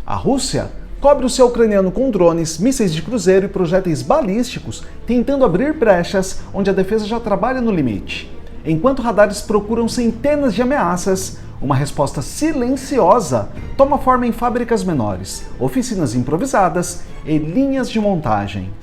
A Rússia cobre o céu ucraniano com drones, mísseis de cruzeiro e projéteis balísticos, tentando abrir brechas onde a defesa já trabalha no limite. Enquanto radares procuram centenas de ameaças, uma resposta silenciosa toma forma em fábricas menores, oficinas improvisadas e linhas de montagem.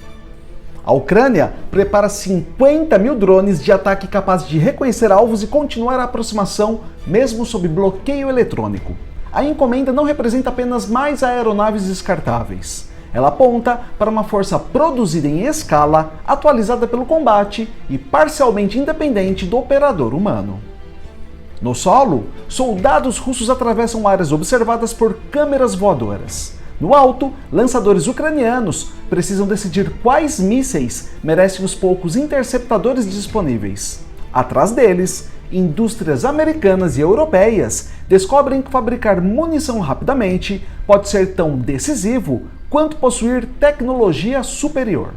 A Ucrânia prepara 50 mil drones de ataque capazes de reconhecer alvos e continuar a aproximação, mesmo sob bloqueio eletrônico. A encomenda não representa apenas mais aeronaves descartáveis. Ela aponta para uma força produzida em escala, atualizada pelo combate e parcialmente independente do operador humano. No solo, soldados russos atravessam áreas observadas por câmeras voadoras. No alto, lançadores ucranianos precisam decidir quais mísseis merecem os poucos interceptadores disponíveis. Atrás deles, indústrias americanas e europeias descobrem que fabricar munição rapidamente pode ser tão decisivo quanto possuir tecnologia superior.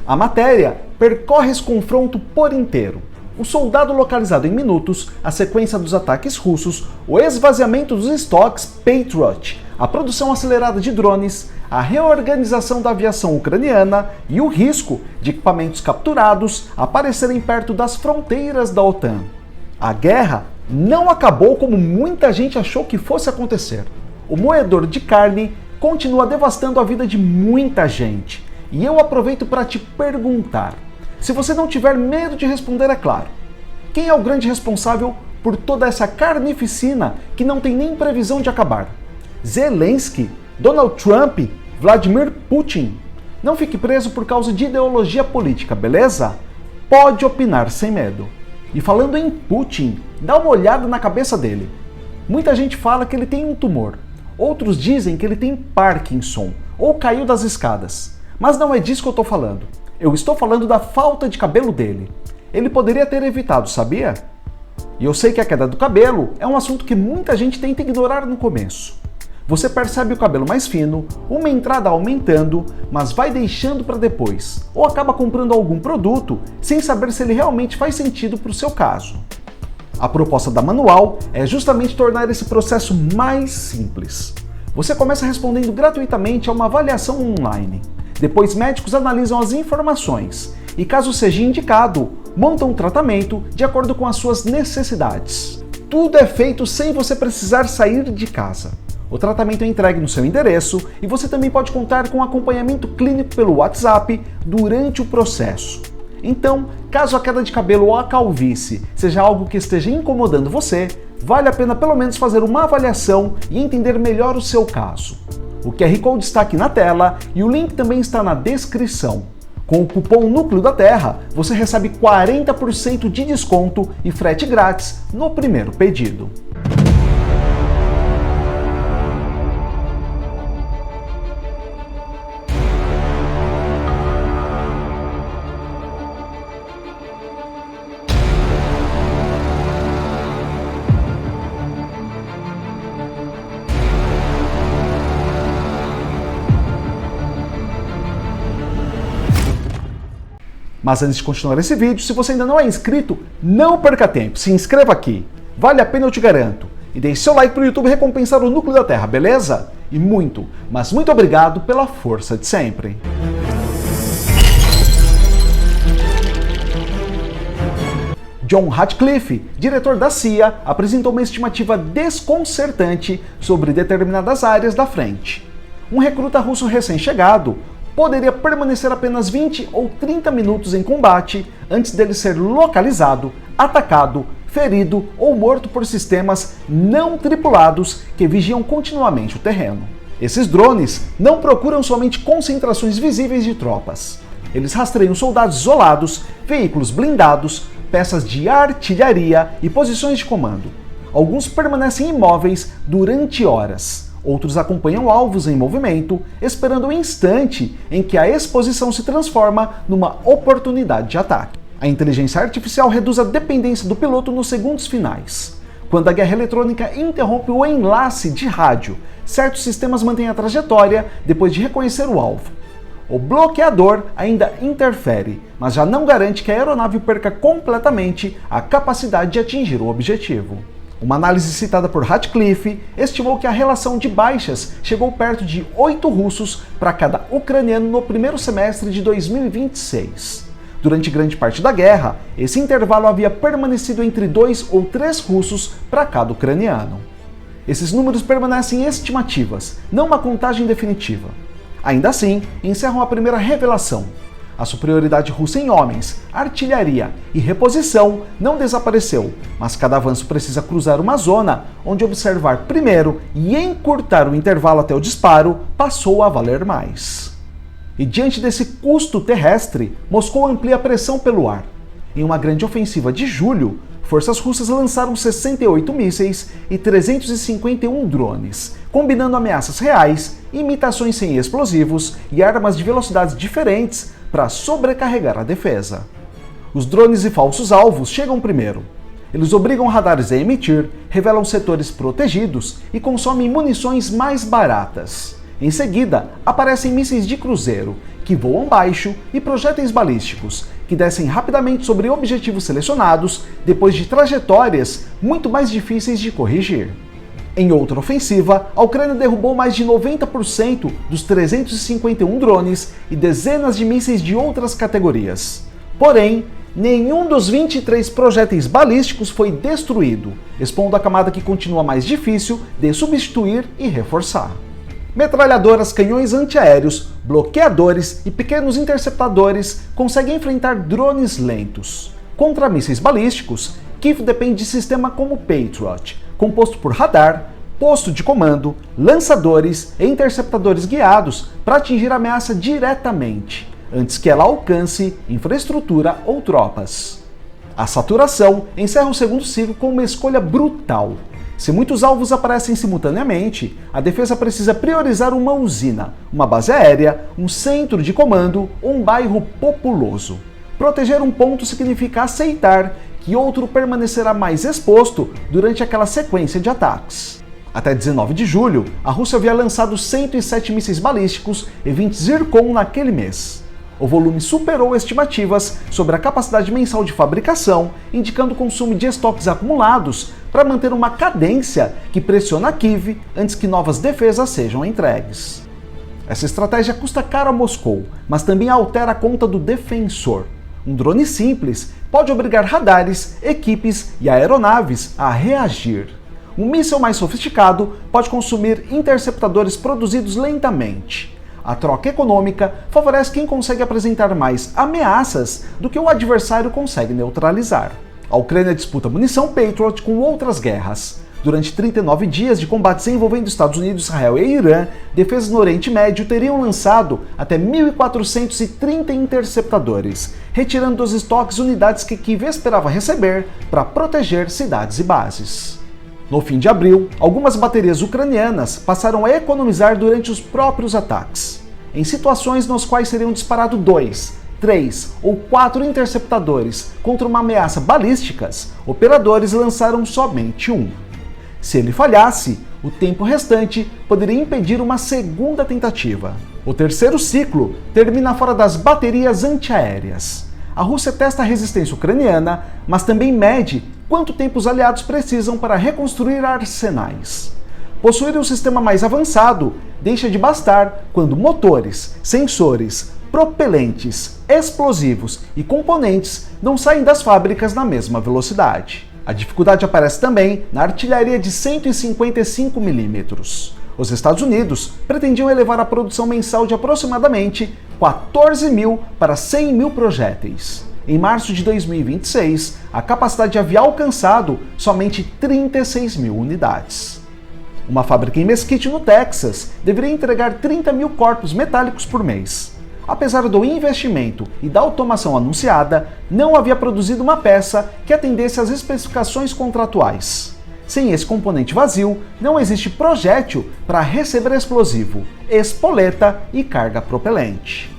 A matéria percorre esse confronto por inteiro. O soldado localizado em minutos, a sequência dos ataques russos, o esvaziamento dos estoques Patriot, a produção acelerada de drones, a reorganização da aviação ucraniana e o risco de equipamentos capturados aparecerem perto das fronteiras da OTAN. A guerra não acabou como muita gente achou que fosse acontecer. O moedor de carne continua devastando a vida de muita gente. E eu aproveito para te perguntar, se você não tiver medo de responder, é claro, quem é o grande responsável por toda essa carnificina que não tem nem previsão de acabar? Zelensky, Donald Trump, Vladimir Putin? Não fique preso por causa de ideologia política, beleza? Pode opinar sem medo. E falando em Putin, dá uma olhada na cabeça dele. Muita gente fala que ele tem um tumor. Outros dizem que ele tem Parkinson ou caiu das escadas. Mas não é disso que eu estou falando. Eu estou falando da falta de cabelo dele. Ele poderia ter evitado, sabia? E eu sei que a queda do cabelo é um assunto que muita gente tenta ignorar no começo. Você percebe o cabelo mais fino, uma entrada aumentando, mas vai deixando para depois, ou acaba comprando algum produto sem saber se ele realmente faz sentido para o seu caso. A proposta da Manual é justamente tornar esse processo mais simples. Você começa respondendo gratuitamente a uma avaliação online. Depois médicos analisam as informações e, caso seja indicado, montam um tratamento de acordo com as suas necessidades. Tudo é feito sem você precisar sair de casa. O tratamento é entregue no seu endereço e você também pode contar com acompanhamento clínico pelo WhatsApp durante o processo. Então, caso a queda de cabelo ou a calvície seja algo que esteja incomodando você, vale a pena pelo menos fazer uma avaliação e entender melhor o seu caso. O QR Code está aqui na tela e o link também está na descrição. Com o cupom Núcleo da Terra, você recebe 40% de desconto e frete grátis no primeiro pedido. Mas antes de continuar esse vídeo, se você ainda não é inscrito, não perca tempo, se inscreva aqui. Vale a pena, eu te garanto. E deixe seu like para o YouTube recompensar o Núcleo da Terra, beleza? E muito, mas muito obrigado pela força de sempre. John Ratcliffe, diretor da CIA, apresentou uma estimativa desconcertante sobre determinadas áreas da frente. Um recruta russo recém-chegado poderia permanecer apenas 20 ou 30 minutos em combate antes dele ser localizado, atacado, ferido ou morto por sistemas não tripulados que vigiam continuamente o terreno. Esses drones não procuram somente concentrações visíveis de tropas. Eles rastreiam soldados isolados, veículos blindados, peças de artilharia e posições de comando. Alguns permanecem imóveis durante horas. Outros acompanham alvos em movimento, esperando o instante em que a exposição se transforma numa oportunidade de ataque. A inteligência artificial reduz a dependência do piloto nos segundos finais. Quando a guerra eletrônica interrompe o enlace de rádio, certos sistemas mantêm a trajetória depois de reconhecer o alvo. O bloqueador ainda interfere, mas já não garante que a aeronave perca completamente a capacidade de atingir o objetivo. Uma análise citada por Radcliffe estimou que a relação de baixas chegou perto de 8 russos para cada ucraniano no primeiro semestre de 2026. Durante grande parte da guerra, esse intervalo havia permanecido entre 2 ou 3 russos para cada ucraniano. Esses números permanecem estimativas, não uma contagem definitiva. Ainda assim, encerram a primeira revelação. A superioridade russa em homens, artilharia e reposição não desapareceu, mas cada avanço precisa cruzar uma zona onde observar primeiro e encurtar o intervalo até o disparo passou a valer mais. E diante desse custo terrestre, Moscou amplia a pressão pelo ar. Em uma grande ofensiva de julho, forças russas lançaram 68 mísseis e 351 drones, combinando ameaças reais, imitações sem explosivos e armas de velocidades diferentes para sobrecarregar a defesa. Os drones e falsos alvos chegam primeiro. Eles obrigam radares a emitir, revelam setores protegidos e consomem munições mais baratas. Em seguida, aparecem mísseis de cruzeiro, que voam baixo, e projéteis balísticos, que descem rapidamente sobre objetivos selecionados depois de trajetórias muito mais difíceis de corrigir. Em outra ofensiva, a Ucrânia derrubou mais de 90% dos 351 drones e dezenas de mísseis de outras categorias. Porém, nenhum dos 23 projéteis balísticos foi destruído, expondo a camada que continua mais difícil de substituir e reforçar. Metralhadoras, canhões antiaéreos, bloqueadores e pequenos interceptadores conseguem enfrentar drones lentos. Contra mísseis balísticos, Kiev depende de sistema como Patriot, composto por radar, posto de comando, lançadores e interceptadores guiados para atingir a ameaça diretamente, antes que ela alcance infraestrutura ou tropas. A saturação encerra o segundo ciclo com uma escolha brutal. Se muitos alvos aparecem simultaneamente, a defesa precisa priorizar uma usina, uma base aérea, um centro de comando ou um bairro populoso. Proteger um ponto significa aceitar que outro permanecerá mais exposto durante aquela sequência de ataques. Até 19 de julho, a Rússia havia lançado 107 mísseis balísticos e 20 Zircon naquele mês. O volume superou estimativas sobre a capacidade mensal de fabricação, indicando o consumo de estoques acumulados para manter uma cadência que pressiona Kiev antes que novas defesas sejam entregues. Essa estratégia custa caro a Moscou, mas também altera a conta do defensor. Um drone simples pode obrigar radares, equipes e aeronaves a reagir. Um míssil mais sofisticado pode consumir interceptadores produzidos lentamente. A troca econômica favorece quem consegue apresentar mais ameaças do que o adversário consegue neutralizar. A Ucrânia disputa munição Patriot com outras guerras. Durante 39 dias de combates envolvendo Estados Unidos, Israel e Irã, defesas no Oriente Médio teriam lançado até 1.430 interceptadores, retirando dos estoques unidades que Kiev esperava receber para proteger cidades e bases. No fim de abril, algumas baterias ucranianas passaram a economizar durante os próprios ataques. Em situações nas quais seriam disparados 2, 3 ou 4 interceptadores contra uma ameaça balísticas, operadores lançaram somente um. Se ele falhasse, o tempo restante poderia impedir uma segunda tentativa. O terceiro ciclo termina fora das baterias antiaéreas. A Rússia testa a resistência ucraniana, mas também mede quanto tempo os aliados precisam para reconstruir arsenais. Possuir um sistema mais avançado deixa de bastar quando motores, sensores, propelentes, explosivos e componentes não saem das fábricas na mesma velocidade. A dificuldade aparece também na artilharia de 155 mm. Os Estados Unidos pretendiam elevar a produção mensal de aproximadamente 14 mil para 100 mil projéteis. Em março de 2026, a capacidade havia alcançado somente 36 mil unidades. Uma fábrica em Mesquite, no Texas, deveria entregar 30 mil corpos metálicos por mês. Apesar do investimento e da automação anunciada, não havia produzido uma peça que atendesse às especificações contratuais. Sem esse componente vazio, não existe projétil para receber explosivo, espoleta e carga propelente.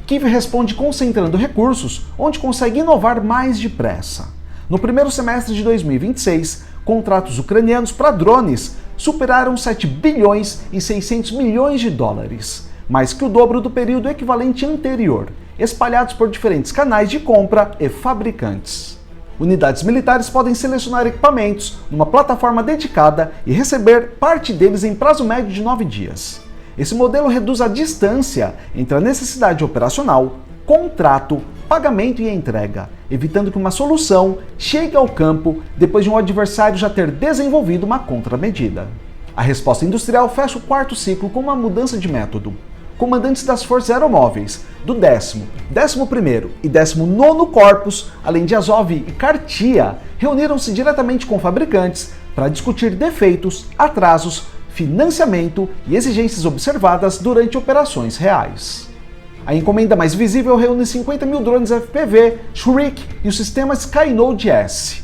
Kiev responde concentrando recursos onde consegue inovar mais depressa. No primeiro semestre de 2026, contratos ucranianos para drones superaram 7 bilhões e 600 milhões de dólares, mais que o dobro do período equivalente anterior, espalhados por diferentes canais de compra e fabricantes. Unidades militares podem selecionar equipamentos numa plataforma dedicada e receber parte deles em prazo médio de 9 dias. Esse modelo reduz a distância entre a necessidade operacional, contrato, pagamento e entrega, evitando que uma solução chegue ao campo depois de um adversário já ter desenvolvido uma contramedida. A resposta industrial fecha o quarto ciclo com uma mudança de método. Comandantes das Forças Aeromóveis do 10º, 11º e 19º Corpos, além de Azov e Kartia, reuniram-se diretamente com fabricantes para discutir defeitos, atrasos, financiamento e exigências observadas durante operações reais. A encomenda mais visível reúne 50 mil drones FPV, Shriek e o sistema Skynode S.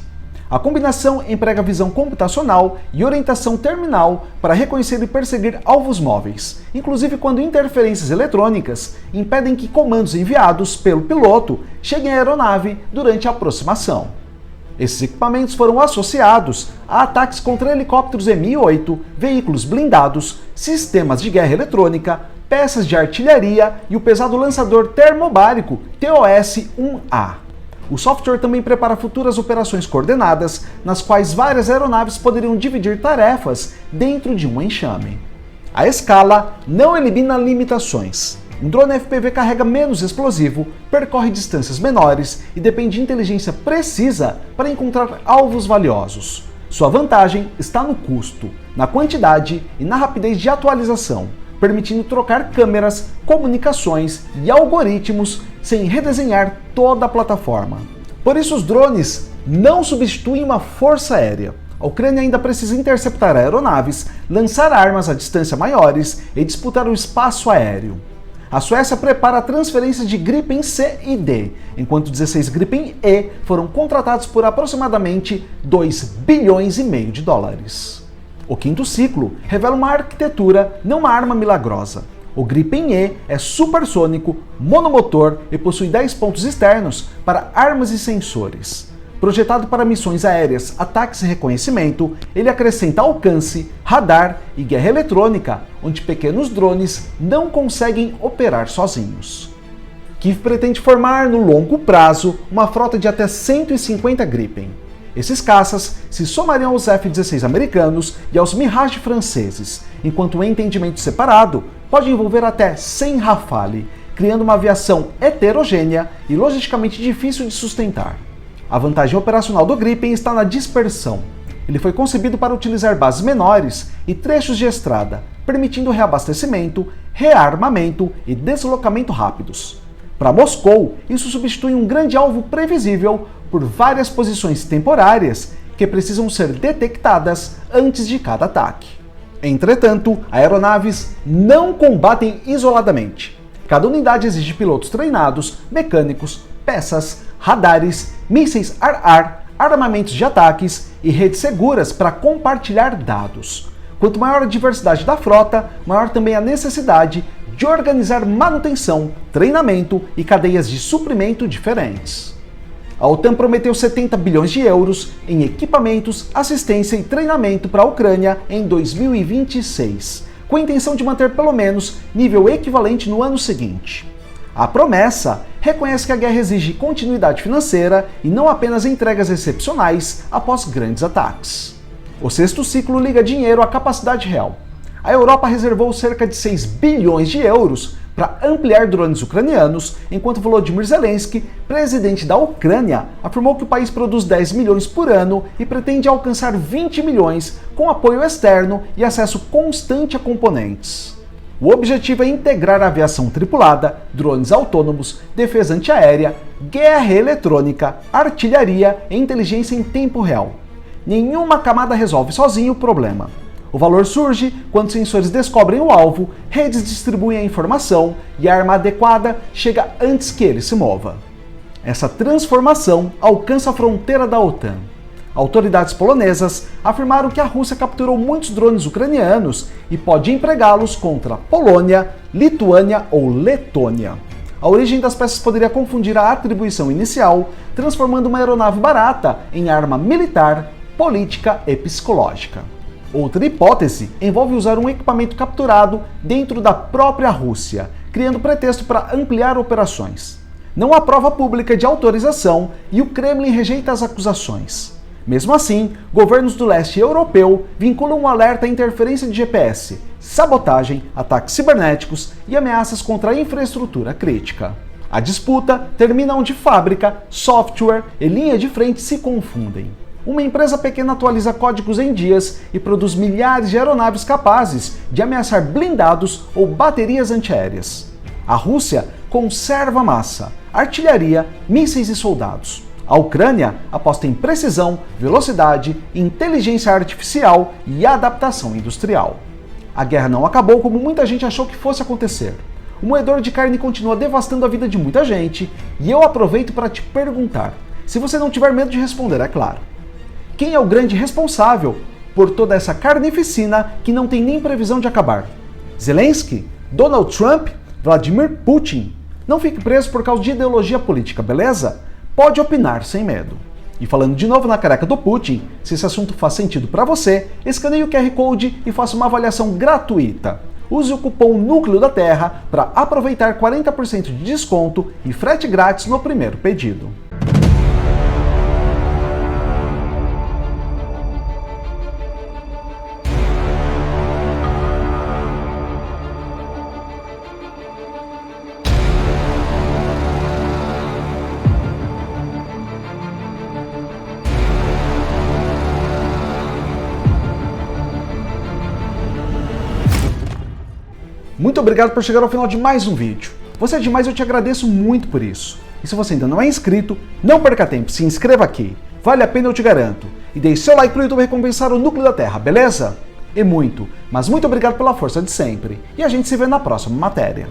A combinação emprega visão computacional e orientação terminal para reconhecer e perseguir alvos móveis, inclusive quando interferências eletrônicas impedem que comandos enviados pelo piloto cheguem à aeronave durante a aproximação. Esses equipamentos foram associados a ataques contra helicópteros Mi-8, veículos blindados, sistemas de guerra eletrônica, peças de artilharia e o pesado lançador termobárico TOS-1A. O software também prepara futuras operações coordenadas, nas quais várias aeronaves poderiam dividir tarefas dentro de um enxame. A escala não elimina limitações. Um drone FPV carrega menos explosivo, percorre distâncias menores e depende de inteligência precisa para encontrar alvos valiosos. Sua vantagem está no custo, na quantidade e na rapidez de atualização, permitindo trocar câmeras, comunicações e algoritmos sem redesenhar toda a plataforma. Por isso, os drones não substituem uma força aérea. A Ucrânia ainda precisa interceptar aeronaves, lançar armas a distância maiores e disputar o espaço aéreo. A Suécia prepara a transferência de Gripen C e D, enquanto 16 Gripen E foram contratados por aproximadamente 2,5 bilhões de dólares. O quinto ciclo revela uma arquitetura, não uma arma milagrosa. O Gripen E é supersônico, monomotor e possui 10 pontos externos para armas e sensores. Projetado para missões aéreas, ataques e reconhecimento, ele acrescenta alcance, radar e guerra eletrônica, onde pequenos drones não conseguem operar sozinhos. Kiev pretende formar, no longo prazo, uma frota de até 150 Gripen. Esses caças se somariam aos F-16 americanos e aos Mirage franceses, enquanto o entendimento separado pode envolver até 100 Rafale, criando uma aviação heterogênea e logisticamente difícil de sustentar. A vantagem operacional do Gripen está na dispersão. Ele foi concebido para utilizar bases menores e trechos de estrada, permitindo reabastecimento, rearmamento e deslocamento rápidos. Para Moscou, isso substitui um grande alvo previsível por várias posições temporárias que precisam ser detectadas antes de cada ataque. Entretanto, aeronaves não combatem isoladamente. Cada unidade exige pilotos treinados, mecânicos, peças, radares, mísseis ar-ar, armamentos de ataques e redes seguras para compartilhar dados. Quanto maior a diversidade da frota, maior também a necessidade de organizar manutenção, treinamento e cadeias de suprimento diferentes. A OTAN prometeu 70 bilhões de euros em equipamentos, assistência e treinamento para a Ucrânia em 2026, com a intenção de manter pelo menos nível equivalente no ano seguinte. A promessa reconhece que a guerra exige continuidade financeira e não apenas entregas excepcionais após grandes ataques. O sexto ciclo liga dinheiro à capacidade real. A Europa reservou cerca de 6 bilhões de euros para ampliar drones ucranianos, enquanto Volodymyr Zelensky, presidente da Ucrânia, afirmou que o país produz 10 milhões por ano e pretende alcançar 20 milhões com apoio externo e acesso constante a componentes. O objetivo é integrar a aviação tripulada, drones autônomos, defesa antiaérea, guerra eletrônica, artilharia e inteligência em tempo real. Nenhuma camada resolve sozinho o problema. O valor surge quando sensores descobrem o alvo, redes distribuem a informação e a arma adequada chega antes que ele se mova. Essa transformação alcança a fronteira da OTAN. Autoridades polonesas afirmaram que a Rússia capturou muitos drones ucranianos e pode empregá-los contra Polônia, Lituânia ou Letônia. A origem das peças poderia confundir a atribuição inicial, transformando uma aeronave barata em arma militar, política e psicológica. Outra hipótese envolve usar um equipamento capturado dentro da própria Rússia, criando pretexto para ampliar operações. Não há prova pública de autorização e o Kremlin rejeita as acusações. Mesmo assim, governos do leste europeu vinculam o alerta à interferência de GPS, sabotagem, ataques cibernéticos e ameaças contra a infraestrutura crítica. A disputa termina onde fábrica, software e linha de frente se confundem. Uma empresa pequena atualiza códigos em dias e produz milhares de aeronaves capazes de ameaçar blindados ou baterias antiaéreas. A Rússia conserva massa, artilharia, mísseis e soldados. A Ucrânia aposta em precisão, velocidade, inteligência artificial e adaptação industrial. A guerra não acabou como muita gente achou que fosse acontecer. O moedor de carne continua devastando a vida de muita gente e eu aproveito para te perguntar, se você não tiver medo de responder, é claro. Quem é o grande responsável por toda essa carnificina que não tem nem previsão de acabar? Zelensky? Donald Trump? Vladimir Putin? Não fique preso por causa de ideologia política, beleza? Pode opinar sem medo. E falando de novo na careca do Putin, se esse assunto faz sentido para você, escaneie o QR Code e faça uma avaliação gratuita. Use o cupom Núcleo da Terra para aproveitar 40% de desconto e frete grátis no primeiro pedido. Muito obrigado por chegar ao final de mais um vídeo. Você é demais, eu te agradeço muito por isso. E se você ainda não é inscrito, não perca tempo, se inscreva aqui. Vale a pena, eu te garanto. E deixe seu like pro YouTube recompensar o Núcleo da Terra, beleza? E muito, mas muito obrigado pela força de sempre. E a gente se vê na próxima matéria.